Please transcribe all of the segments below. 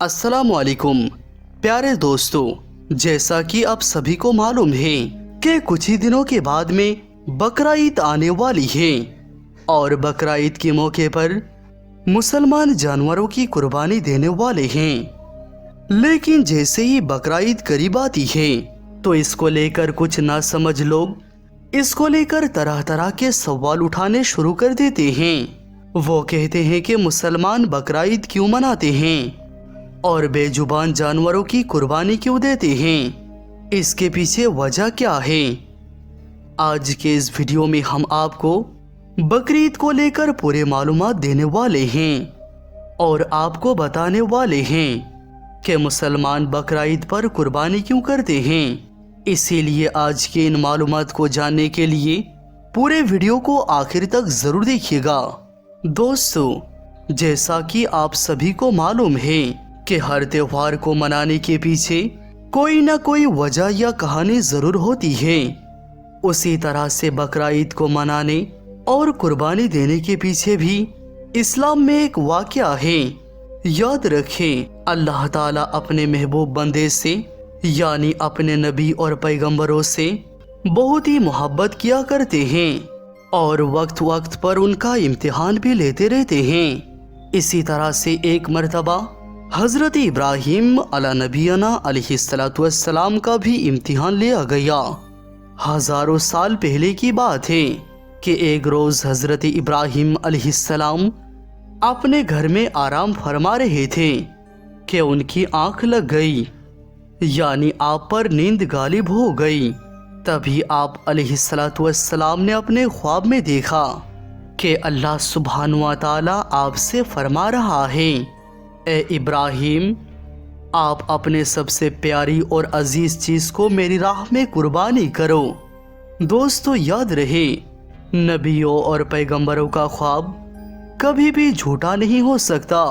अस्सलाम वालेकुम प्यारे दोस्तों, जैसा कि आप सभी को मालूम है कि कुछ ही दिनों के बाद में बकरा ईद आने वाली है और बकरा ईद के मौके पर मुसलमान जानवरों की कुर्बानी देने वाले हैं। लेकिन जैसे ही बकरा ईद करीब आती है तो इसको लेकर कुछ नासमझ लोग इसको लेकर तरह तरह के सवाल उठाने शुरू कर देते हैं। वो कहते हैं कि मुसलमान बकरा ईद क्यों मनाते हैं और बेजुबान जानवरों की कुर्बानी क्यों देते हैं, इसके पीछे वजह क्या है। आज के इस वीडियो में हम आपको बकरीद को लेकर पूरे मालूमात देने वाले हैं और आपको बताने वाले हैं कि मुसलमान बकरा ईद पर कुर्बानी क्यों करते हैं। इसीलिए आज के इन मालूमात को जानने के लिए पूरे वीडियो को आखिर तक ज़रूर देखिएगा। दोस्तों, जैसा कि आप सभी को मालूम है कि हर त्योहार को मनाने के पीछे कोई ना कोई वजह या कहानी ज़रूर होती है। उसी तरह से बकरा ईद को मनाने और कुर्बानी देने के पीछे भी इस्लाम में एक वाक़या है। याद रखें, अल्लाह ताला अपने महबूब बंदे से यानी अपने नबी और पैगंबरों से बहुत ही मोहब्बत किया करते हैं और वक्त वक्त पर उनका इम्तिहान भी लेते रहते हैं। इसी तरह से एक मर्तबा हज़रत इब्राहीम अला नबीना अलैहिस्सलाम का भी इम्तिहान लिया गया। हज़ारों साल पहले की बात है कि एक रोज़ हज़रत इब्राहीम अलैहिस्सलाम अपने घर में आराम फरमा रहे थे कि उनकी आंख लग गई, यानी आप पर नींद गालिब हो गई। तभी आप अलैहिस्सलाम ने अपने ख्वाब में देखा कि अल्लाह सुब्हानहू व तआला आपसे फरमा रहा है, ए इब्राहिम, आप अपने सबसे प्यारी और अजीज चीज़ को मेरी राह में कुर्बानी करो। दोस्तों, याद रहे, नबियों और पैगंबरों का ख्वाब कभी भी झूठा नहीं हो सकता।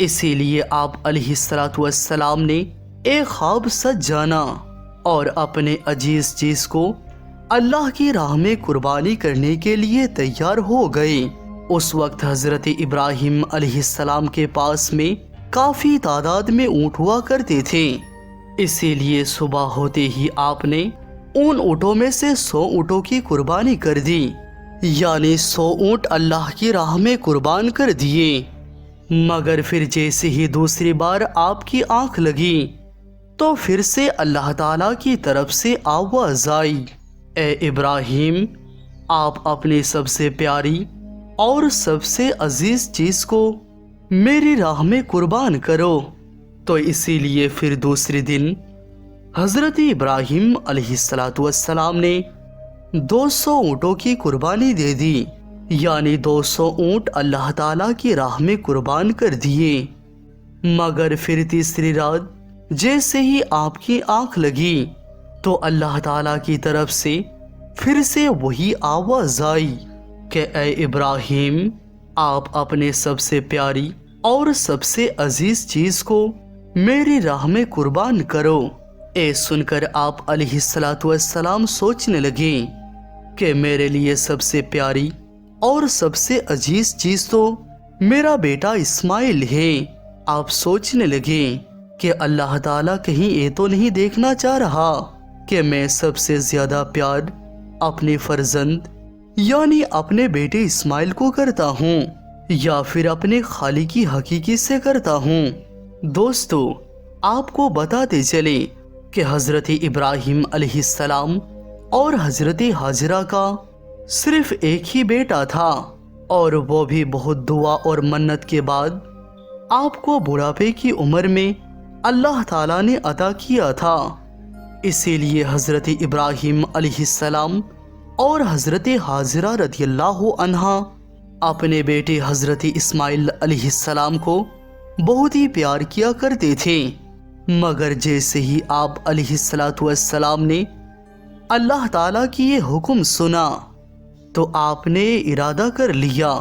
इसीलिए आप अलैहिस्सलाम ने एक ख्वाब सच जाना और अपने अजीज चीज़ को अल्लाह की राह में कुर्बानी करने के लिए तैयार हो गए। उस वक्त हज़रत इब्राहीम अलैहिस्सलाम के पास में काफ़ी तादाद में ऊँट हुआ करते थे। इसीलिए सुबह होते ही आपने उन ऊँटों में से 100 ऊँटों की कुर्बानी कर दी, यानी 100 ऊँट अल्लाह की राह में कुर्बान कर दिए। मगर फिर जैसे ही दूसरी बार आपकी आँख लगी तो फिर से अल्लाह ताला की तरफ से आवाज़ आई, ए इब्राहीम, आप अपनी सबसे प्यारी और सबसे अजीज चीज़ को मेरी राह में कुर्बान करो। तो इसीलिए फिर दूसरे दिन हज़रत इब्राहीम अलैहिस्सलाम ने 200 ऊँटों की कुर्बानी दे दी, यानी 200 ऊँट अल्लाह ताला की राह में कुर्बान कर दिए। मगर फिर तीसरी रात जैसे ही आपकी आँख लगी तो अल्लाह ताला की तरफ से फिर से वही आवाज़ आई कि ए इब्राहीम, आप अपने सबसे प्यारी और सबसे अजीज चीज़ को मेरी राह में कुर्बान करो। ए सुनकर आप अलैहिस्सलाम सोचने लगे कि मेरे लिए सबसे प्यारी और सबसे अजीज चीज़ तो मेरा बेटा इस्माइल है। आप सोचने लगे कि अल्लाह ताला कहीं ये तो नहीं देखना चाह रहा कि मैं सबसे ज़्यादा प्यार अपने फर्जंद यानी अपने बेटे इस्माइल को करता हूँ या फिर अपने खालिकी हकीकी से करता हूँ। दोस्तों, आपको बताते चले कि हज़रत इब्राहीम अलैहिस्सलाम और हज़रत हाजरा का सिर्फ एक ही बेटा था और वो भी बहुत दुआ और मन्नत के बाद आपको बुढ़ापे की उम्र में अल्लाह ताला ने अता किया था। इसीलिए हज़रत इब्राहीम अलैहिस्सलाम और हज़रत हाजरा रज़ियल्लाहु अन्हा अपने बेटे हज़रत इस्माइल अलैहिस्सलाम को बहुत ही प्यार किया करते थे। मगर जैसे ही आप अलैहिस्सलाम ने अल्लाह ताला की ये हुक्म सुना तो आपने इरादा कर लिया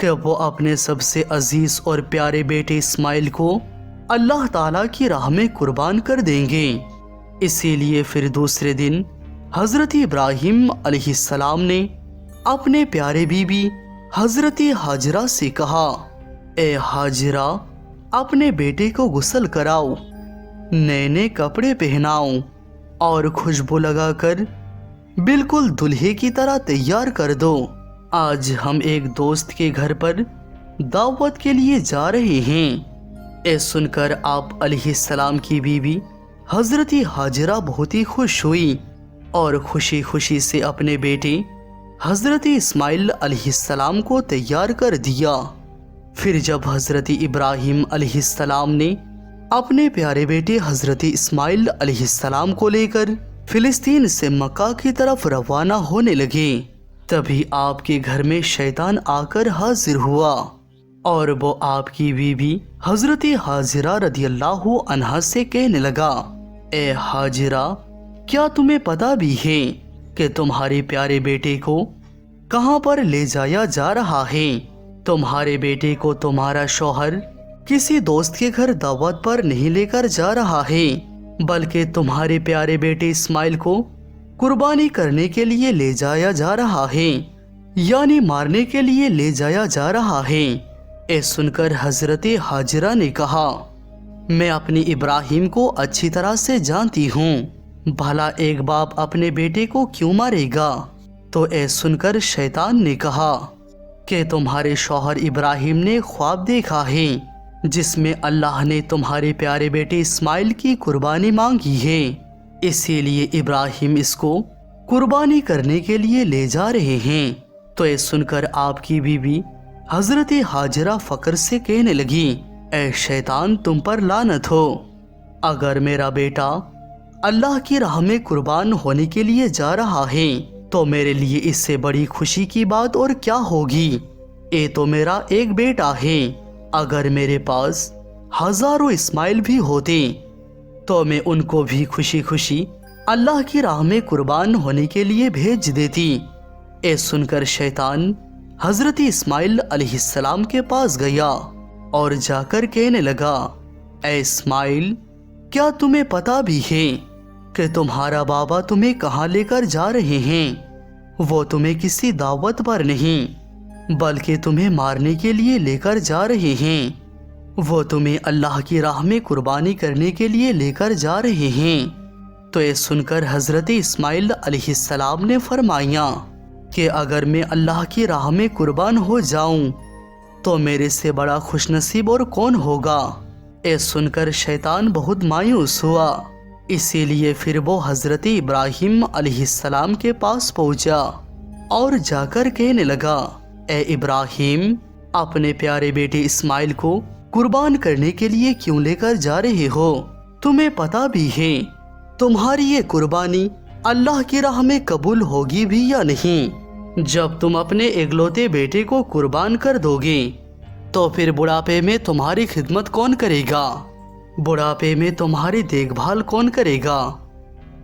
कि वो अपने सबसे अजीज़ और प्यारे बेटे इस्माइल को अल्लाह ताला की राह में कुर्बान कर देंगे। इसीलिए फिर दूसरे दिन हज़रत इब्राहीम अलैहिस्सलाम ने अपने प्यारे बीबी हज़रत हाजरा से कहा, ए हाजरा, अपने बेटे को गुस्ल कराओ, नए नए कपड़े पहनाओ और खुशबू लगाकर बिल्कुल दूल्हे की तरह तैयार कर दो। आज हम एक दोस्त के घर पर दावत के लिए जा रहे हैं। ये सुनकर आप अलैहिस्सलाम की बीवी हजरती हाजिरा बहुत ही खुश हुई और खुशी खुशी से अपने बेटे हजरती इस्माइल अलैहिस्सलाम को तैयार कर दिया। फिर जब हजरती इब्राहिम अलैहिस्सलाम ने अपने प्यारे बेटे हजरती इस्माइल अलैहिस्सलाम को लेकर फिलिस्तीन से मक्का की तरफ रवाना होने लगे, तभी आपके घर में शैतान आकर हाजिर हुआ और वो आपकी बीवी हजरती हाजिरा रदियल्लाहु अन्हा से कहने लगा, ए हाजिरा, क्या तुम्हें पता भी है कि तुम्हारे प्यारे बेटे को कहाँ पर ले जाया जा रहा है? तुम्हारे बेटे को तुम्हारा शौहर किसी दोस्त के घर दावत पर नहीं लेकर जा रहा है, बल्कि तुम्हारे प्यारे बेटे इस्माइल को कुर्बानी करने के लिए ले जाया जा रहा है, यानी मारने के लिए ले जाया जा रहा है। ये सुनकर हजरत हाजिरा ने कहा, मैं अपनी इब्राहिम को अच्छी तरह से जानती हूँ, भला एक बाप अपने बेटे को क्यों मारेगा? तो ये सुनकर शैतान ने कहा कि तुम्हारे शौहर इब्राहिम ने ख्वाब देखा है जिसमें अल्लाह ने तुम्हारे प्यारे बेटे इस्माइल की कुर्बानी मांगी है, इसीलिए इब्राहिम इसको कुर्बानी करने के लिए ले जा रहे हैं। तो ये सुनकर आपकी बीवी हजरत हाजिरा फकर से कहने लगी, ऐ शैतान, तुम पर लानत हो, अगर मेरा बेटा अल्लाह की राह में कुर्बान होने के लिए जा रहा है तो मेरे लिए इससे बड़ी खुशी की बात और क्या होगी। ये तो मेरा एक बेटा है, अगर मेरे पास हजारों इस्माइल भी होते तो मैं उनको भी खुशी खुशी अल्लाह की राह में कुर्बान होने के लिए भेज देती। ये सुनकर शैतान हजरत इस्माइल अलैहिस्सलाम के पास गया और जाकर कहने लगा, ऐ इस्माइल, क्या तुम्हें पता भी है कि तुम्हारा बाबा तुम्हें कहाँ लेकर जा रहे हैं? वो तुम्हें किसी दावत पर नहीं बल्कि तुम्हें मारने के लिए लेकर जा रहे हैं। वो तुम्हें अल्लाह की राह में कुर्बानी करने के लिए लेकर जा रहे हैं। तो ये सुनकर हजरत इस्माइल अलैहिस्सलाम ने फरमाया कि अगर मैं अल्लाह की राह में कुर्बान हो जाऊं तो मेरे से बड़ा खुशनसीब और कौन होगा। ये सुनकर शैतान बहुत मायूस हुआ, इसीलिए फिर वो हजरत इब्राहिम अलैहिस्सलाम के पास पहुंचा और जाकर कहने लगा, ए इब्राहिम, अपने प्यारे बेटे इस्माइल को कुर्बान करने के लिए क्यों लेकर जा रहे हो? तुम्हें पता भी है तुम्हारी ये कुर्बानी अल्लाह की राह में कबूल होगी भी या नहीं। जब तुम अपने इकलौते बेटे को कुर्बान कर दोगे तो फिर बुढ़ापे में तुम्हारी खिदमत कौन करेगा? बुढ़ापे में तुम्हारी देखभाल कौन करेगा?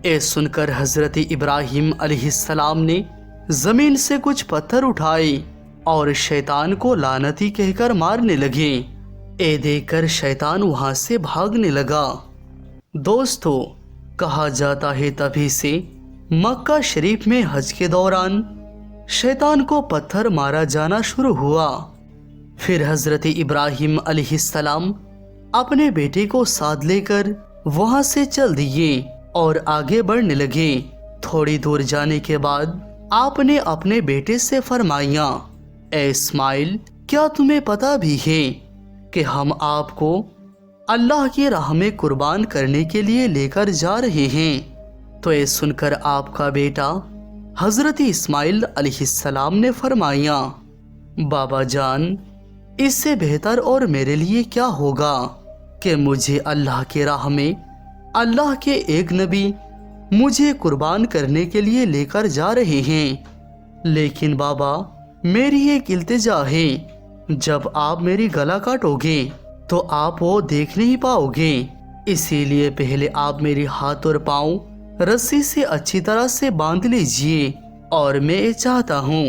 ये सुनकर हजरत इब्राहिम अलैहिस्सलाम ने जमीन से कुछ पत्थर उठाए और शैतान को लानती कहकर मारने लगे। ये देखकर शैतान वहां से भागने लगा। दोस्तों, कहा जाता है तभी से मक्का शरीफ में हज के दौरान शैतान को पत्थर मारा जाना शुरू हुआ। फिर हजरत इब्राहिम अलैहिस्सलाम अपने बेटे को साथ लेकर वहां से चल दिए और आगे बढ़ने लगे। थोड़ी दूर जाने के बाद आपने अपने बेटे से फरमाया, ए इस्माइल, क्या तुम्हें पता भी है कि हम आपको अल्लाह की राह में कुर्बान करने के लिए लेकर जा रहे हैं? तो ये सुनकर आपका बेटा हजरत इस्माइल अलैहिस्सलाम ने फरमाया, बाबा जान, इससे बेहतर और मेरे लिए क्या होगा कि मुझे अल्लाह की राह में अल्लाह के एक नबी मुझे कुर्बान करने के लिए लेकर जा रहे हैं। लेकिन बाबा, मेरी एक इल्तिजा है, जब आप मेरी गला काटोगे तो आप वो देख नहीं पाओगे, इसीलिए पहले आप मेरे हाथ और पाँव रस्सी से अच्छी तरह से बांध लीजिए और मैं ये चाहता हूँ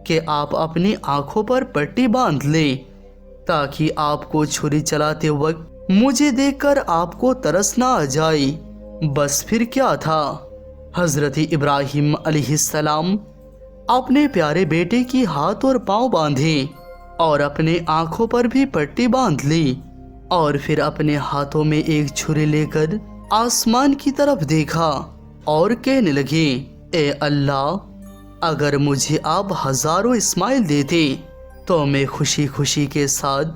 कि आप अपनी आंखों पर पट्टी बांध लें ताकि आपको छुरी चलाते वक्त मुझे देखकर आपको तरस ना आ जाए। बस फिर क्या था, हजरत इब्राहिम अलैहिस्सलाम अपने प्यारे बेटे की हाथ और पांव बांधे और अपने आंखों पर भी पट्टी बांध ली। اور پھر اپنے ہاتھوں میں ایک چھری لے کر آسمان کی طرف دیکھا اور کہنے لگے، اے اللہ، اگر مجھے آپ ہزاروں اسماعیل دیتے تو میں خوشی خوشی کے ساتھ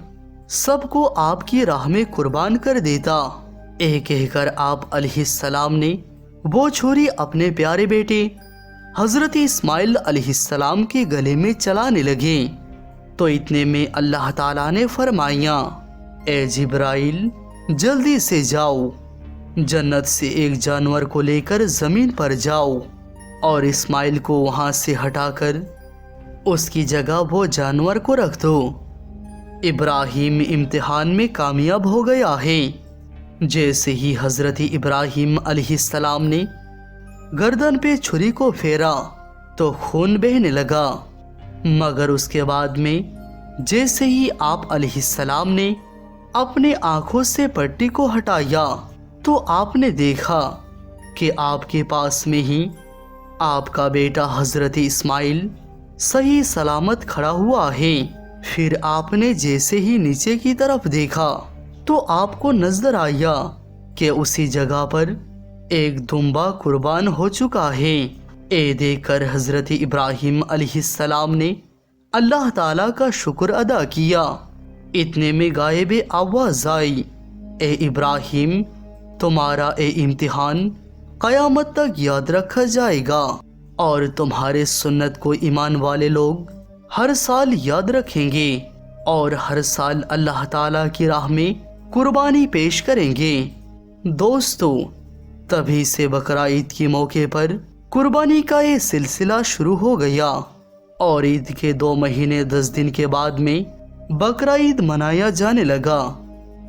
سب کو آپ کی راہ میں قربان کر دیتا۔ کہہ کر آپ علیہ السلام نے وہ چھری اپنے پیارے بیٹے حضرت اسماعیل علیہ السلام کے گلے میں چلانے لگے تو اتنے میں اللہ تعالیٰ نے فرمایا، اے جبرائیل، جلدی سے جاؤ، جنت سے ایک جانور کو لے کر زمین پر جاؤ اور اسماعیل کو وہاں سے ہٹا کر اس کی جگہ وہ جانور کو رکھ دو۔ ابراہیم امتحان میں کامیاب ہو گیا ہے۔ جیسے ہی حضرت ابراہیم علیہ السلام نے گردن پہ چھری کو پھیرا تو خون بہنے لگا، مگر اس کے بعد میں جیسے ہی آپ علیہ السلام نے اپنے آنکھوں سے پٹی کو ہٹایا تو آپ نے دیکھا کہ آپ کے پاس میں ہی آپ کا بیٹا حضرت اسماعیل صحیح سلامت کھڑا ہوا ہے۔ پھر آپ نے جیسے ہی نیچے کی طرف دیکھا تو آپ کو نظر آیا کہ اسی جگہ پر ایک دمبا قربان ہو چکا ہے۔ دیکھ کر حضرت ابراہیم علیہ السلام نے اللہ تعالیٰ کا شکر ادا کیا۔ اتنے میں غائب آواز آئی، اے ابراہیم، تمہارا امتحان قیامت تک یاد رکھا جائے گا اور تمہارے سنت کو ایمان والے لوگ ہر سال یاد رکھیں گے اور ہر سال اللہ تعالیٰ کی راہ میں قربانی پیش کریں گے۔ دوستو، تبھی سے بقرہ عید کے موقع پر قربانی کا یہ سلسلہ شروع ہو گیا اور عید کے 2 مہینے 10 دن کے بعد میں بقرہ عید منایا جانے لگا،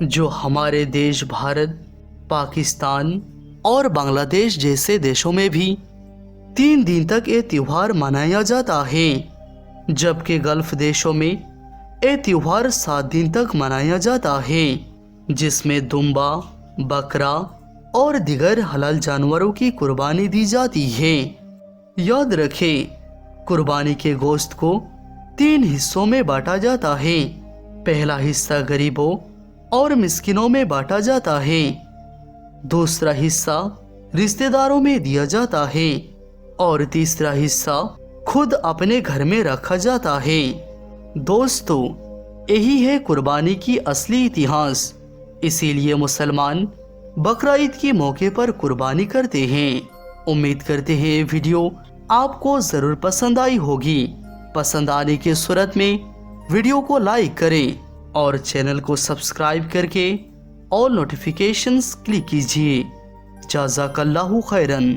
جو ہمارے دیش بھارت، پاکستان اور بنگلہ دیش جیسے دیشوں میں بھی 3 دن تک یہ تہوار منایا جاتا ہے، جبکہ گلف دیشوں میں یہ تہوار 7 دن تک منایا جاتا ہے، جس میں دمبا، بکرا اور دیگر حلال جانوروں کی قربانی دی جاتی ہے۔ یاد رکھیں، قربانی کے گوشت کو 3 حصوں میں بانٹا جاتا ہے۔ پہلا حصہ غریبوں اور مسکینوں میں بانٹا جاتا ہے، دوسرا حصہ رشتہ داروں میں دیا جاتا ہے اور تیسرا حصہ خود اپنے گھر میں رکھا جاتا ہے۔ دوستو، یہی ہے قربانی کی اصلی اتہاس، اسی لیے مسلمان بقرہ عید کے موقع پر قربانی کرتے ہیں۔ امید کرتے ہیں یہ ویڈیو آپ کو ضرور پسند آئی ہوگی۔ پسند آنے کی صورت میں ویڈیو کو لائک کریں اور چینل کو سبسکرائب کر کے آل نوٹیفیکیشنز کلک کیجیے۔ جزاک اللہ خیراً۔